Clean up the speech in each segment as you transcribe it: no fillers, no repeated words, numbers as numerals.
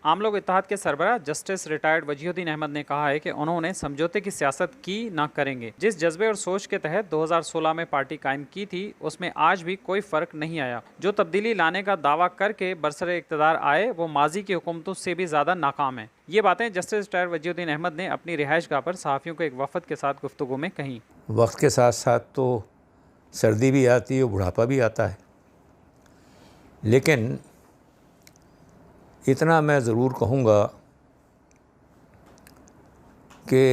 आम लोग इत्तेहाद के सरबराह जस्टिस रिटायर्ड वजीहुद्दीन अहमद ने कहा है कि उन्होंने समझौते की सियासत की न करेंगे। जिस जज्बे और सोच के तहत 2016 में पार्टी कायम की थी उसमें आज भी कोई फर्क नहीं आया। जो तब्दीली लाने का दावा करके बरसरे इक़्तिदार आए वो माजी की हुकूमतों से भी ज्यादा नाकाम है। ये बातें जस्टिस रिटायर्ड वजीहुद्दीन अहमद ने अपनी रिहाइशगाह पर सहाफ़ियों के एक वफद के साथ गुफ्तगू में कही। वक्त के साथ साथ तो सर्दी भी आती है, बुढ़ापा भी आता है, लेकिन इतना मैं ज़रूर कहूँगा कि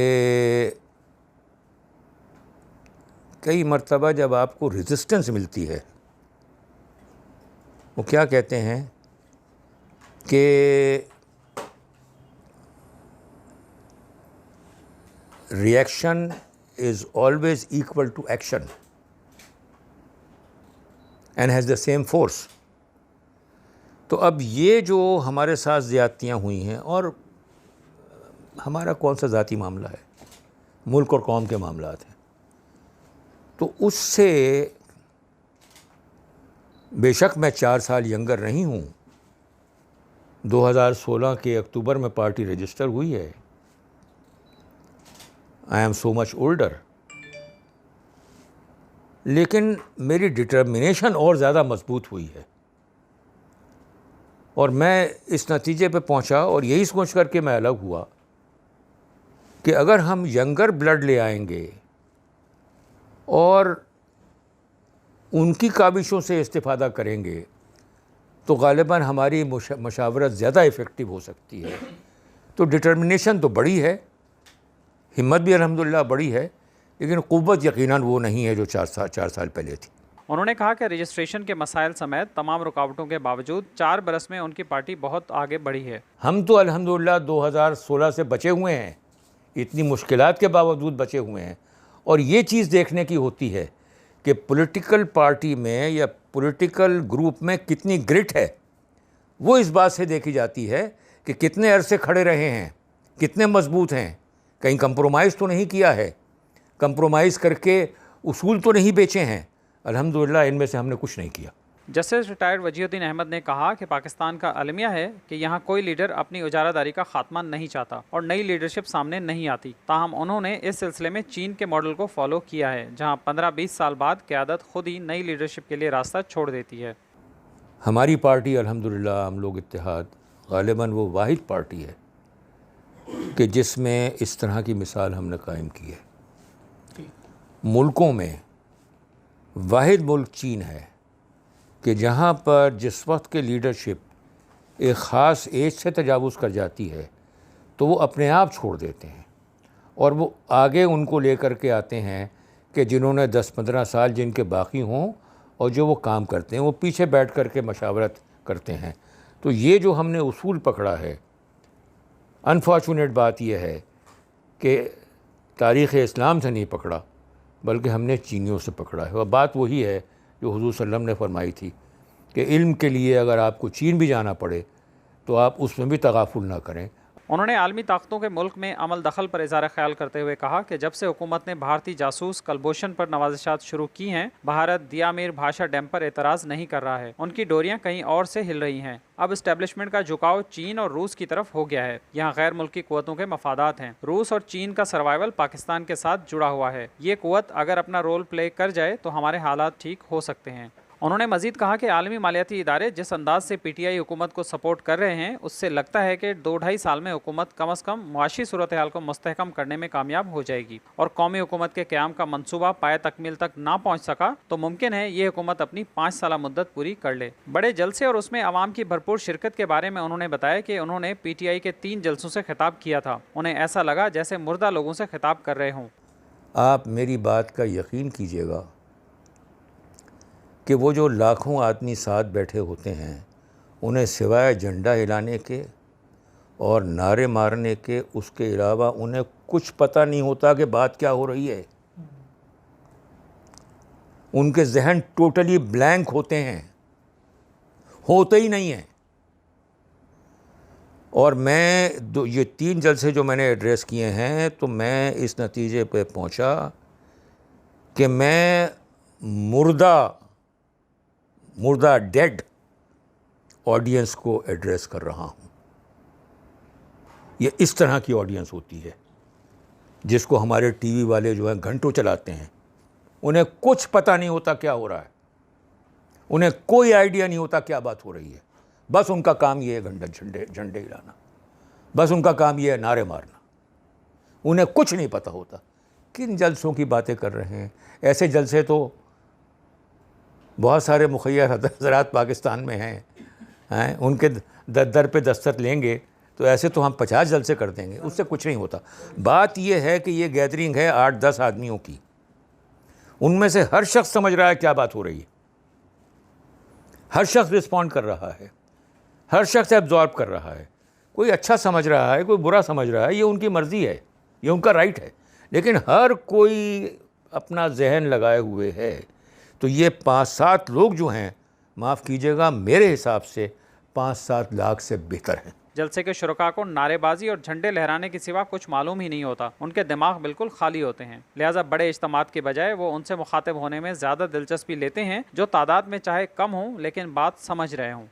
कई मर्तबा जब आपको रेजिस्टेंस मिलती है, वो क्या कहते हैं कि reaction is always equal to action and has the same force. तो अब ये जो हमारे साथ ज़्यादतियाँ हुई हैं, और हमारा कौन सा ज़ाती मामला है, मुल्क और कौम के मामलात हैं, तो उससे बेशक मैं 4 साल यंगर नहीं हूँ। 2016 के अक्टूबर में पार्टी रजिस्टर हुई है। I am so much older, लेकिन मेरी डिटर्मिनेशन और ज़्यादा मजबूत हुई है और मैं इस नतीजे पे पहुंचा और यही सोच कर के मैं अलग हुआ कि अगर हम यंगर ब्लड ले आएंगे और उनकी काबिशों से इस्तिफ़ादा करेंगे तो ग़ालिबन हमारी मशावरत ज़्यादा इफ़ेक्टिव हो सकती है। तो डिटर्मिनेशन तो बड़ी है, हिम्मत भी अल्हम्दुलिल्लाह बड़ी है, लेकिन क़ुव्वत यकीनन वो नहीं है जो 4 साल पहले थी। उन्होंने कहा कि रजिस्ट्रेशन के मसाइल समेत तमाम रुकावटों के बावजूद 4 बरस में उनकी पार्टी बहुत आगे बढ़ी है। हम तो अल्हम्दुलिल्लाह 2016 से बचे हुए हैं, इतनी मुश्किलात के बावजूद बचे हुए हैं। और ये चीज़ देखने की होती है कि पॉलिटिकल पार्टी में या पॉलिटिकल ग्रुप में कितनी ग्रिट है, वो इस बात से देखी जाती है कि कितने अरसे खड़े रहे हैं, कितने मजबूत हैं, कहीं कंप्रोमाइज़ तो नहीं किया है, कंप्रोमाइज़ करके उसूल तो नहीं बेचे हैं। अल्हम्दुलिल्लाह इनमें से हमने कुछ नहीं किया। जस्टिस रिटायर्ड वजीहुद्दीन अहमद ने कहा कि पाकिस्तान का अलमिया है कि यहाँ कोई लीडर अपनी उजारादारी का खात्मा नहीं चाहता और नई लीडरशिप सामने नहीं आती। ताहम उन्होंने इस सिलसिले में चीन के मॉडल को फॉलो किया है, जहाँ 15-20 साल बाद क़यादत खुद ही नई लीडरशिप के लिए रास्ता छोड़ देती है। हमारी पार्टी अल्हम्दुलिल्लाह हम लोग इत्तेहाद ग़ालिबन वो वाहिद पार्टी है कि जिसमें इस तरह की मिसाल हमने कायम की है। मुल्कों में वाहिद मुल्क चीन है कि जहाँ पर जिस वक्त के लीडरशिप एक ख़ास एज से तजावुज़ कर जाती है तो वो अपने आप छोड़ देते हैं और वो आगे उनको लेकर के आते हैं कि जिन्होंने 10-15 साल जिनके बाकी हों और जो वो काम करते हैं वो पीछे बैठ कर के मशावरत करते हैं। तो ये जो हमने उसूल पकड़ा है, अनफॉर्चुनेट बात यह है कि तारीख़ इस्लाम से नहीं पकड़ा बल्कि हमने चीनियों से पकड़ा है। और बात वही है जो हुज़ूर सल्लल्लाहु अलैहि वसल्लम ने फरमाई थी कि इल्म के लिए अगर आपको चीन भी जाना पड़े तो आप उसमें भी तगाफुल ना करें। उन्होंने आलमी ताकतों के मुल्क में अमल दखल पर इज़हार ख्याल करते हुए कहा कि जब से हुकूमत ने भारतीय जासूस कलभूषण पर नवाजिशात शुरू की हैं, भारत दियामीर भाषा डैम पर एतराज़ नहीं कर रहा है। उनकी डोरियां कहीं और से हिल रही हैं। अब इस्टेब्लिशमेंट का झुकाव चीन और रूस की तरफ हो गया है। यहाँ गैर मुल्की कुव्वतों के मफादात हैं। रूस और चीन का सर्वाइवल पाकिस्तान के साथ जुड़ा हुआ है। ये कुव्वत अगर अपना रोल प्ले कर जाए तो हमारे हालात ठीक हो सकते हैं। उन्होंने मजीद कहा कि आलमी मालियाती इदारे जिस अंदाज से PTI हुकूमत को सपोर्ट कर रहे हैं उससे लगता है कि 2-2.5 साल में हुकूमत कम अज़ कम मुआशी सूरत हाल को मुस्तहकम करने में कामयाब हो जाएगी और कौमी हुकूमत के क़याम का मनसूबा पाए तकमील तक ना पहुँच सका तो मुमकिन है ये हुकूमत अपनी 5 साल मुद्दत पूरी कर ले। बड़े जलसे और उसमें अवाम की भरपूर शिरकत के बारे में उन्होंने बताया कि उन्होंने PTI के 3 जलसों से खिताब किया था। उन्हें ऐसा लगा जैसे मुर्दा लोगों से खिताब कर रहे हों। आप मेरी बात का यकीन कीजिएगा कि वो जो लाखों आदमी साथ बैठे होते हैं उन्हें सिवाय झंडा हिलाने के और नारे मारने के उसके अलावा उन्हें कुछ पता नहीं होता कि बात क्या हो रही है। उनके जहन टोटली ब्लैंक होते हैं, होते ही नहीं हैं। और मैं ये 3 जलसे जो मैंने एड्रेस किए हैं तो मैं इस नतीजे पे पहुंचा कि मैं मुर्दा डेड ऑडियंस को एड्रेस कर रहा हूं। ये इस तरह की ऑडियंस होती है जिसको हमारे टीवी वाले जो हैं घंटों चलाते हैं, उन्हें कुछ पता नहीं होता क्या हो रहा है, उन्हें कोई आइडिया नहीं होता क्या बात हो रही है। बस उनका काम ये है घंटा झंडे हिलाना, बस उनका काम ये है नारे मारना, उन्हें कुछ नहीं पता होता किन जलसों की बातें कर रहे हैं। ऐसे जलसे तो बहुत सारे मुखय्यर हज़रात पाकिस्तान में हैं, उनके दर पे दस्तक लेंगे तो ऐसे तो हम 50 जलसे कर देंगे, उससे कुछ नहीं होता। बात यह है कि ये गैदरिंग है 8-10 आदमियों की, उनमें से हर शख्स समझ रहा है क्या बात हो रही है, हर शख्स रिस्पॉन्ड कर रहा है, हर शख्स एब्जॉर्ब कर रहा है। कोई अच्छा समझ रहा है, कोई बुरा समझ रहा है, ये उनकी मर्ज़ी है, ये उनका राइट है, लेकिन हर कोई अपना जहन लगाए हुए है। तो ये 5-7 लोग जो हैं, माफ़ कीजिएगा, मेरे हिसाब से 5-7 लाख से बेहतर हैं। जलसे के शुरका को नारेबाजी और झंडे लहराने के सिवा कुछ मालूम ही नहीं होता। उनके दिमाग बिल्कुल खाली होते हैं, लिहाजा बड़े इज्तिमात के बजाय वो उनसे मुखातिब होने में ज़्यादा दिलचस्पी लेते हैं जो तादाद में चाहे कम हो लेकिन बात समझ रहे हों।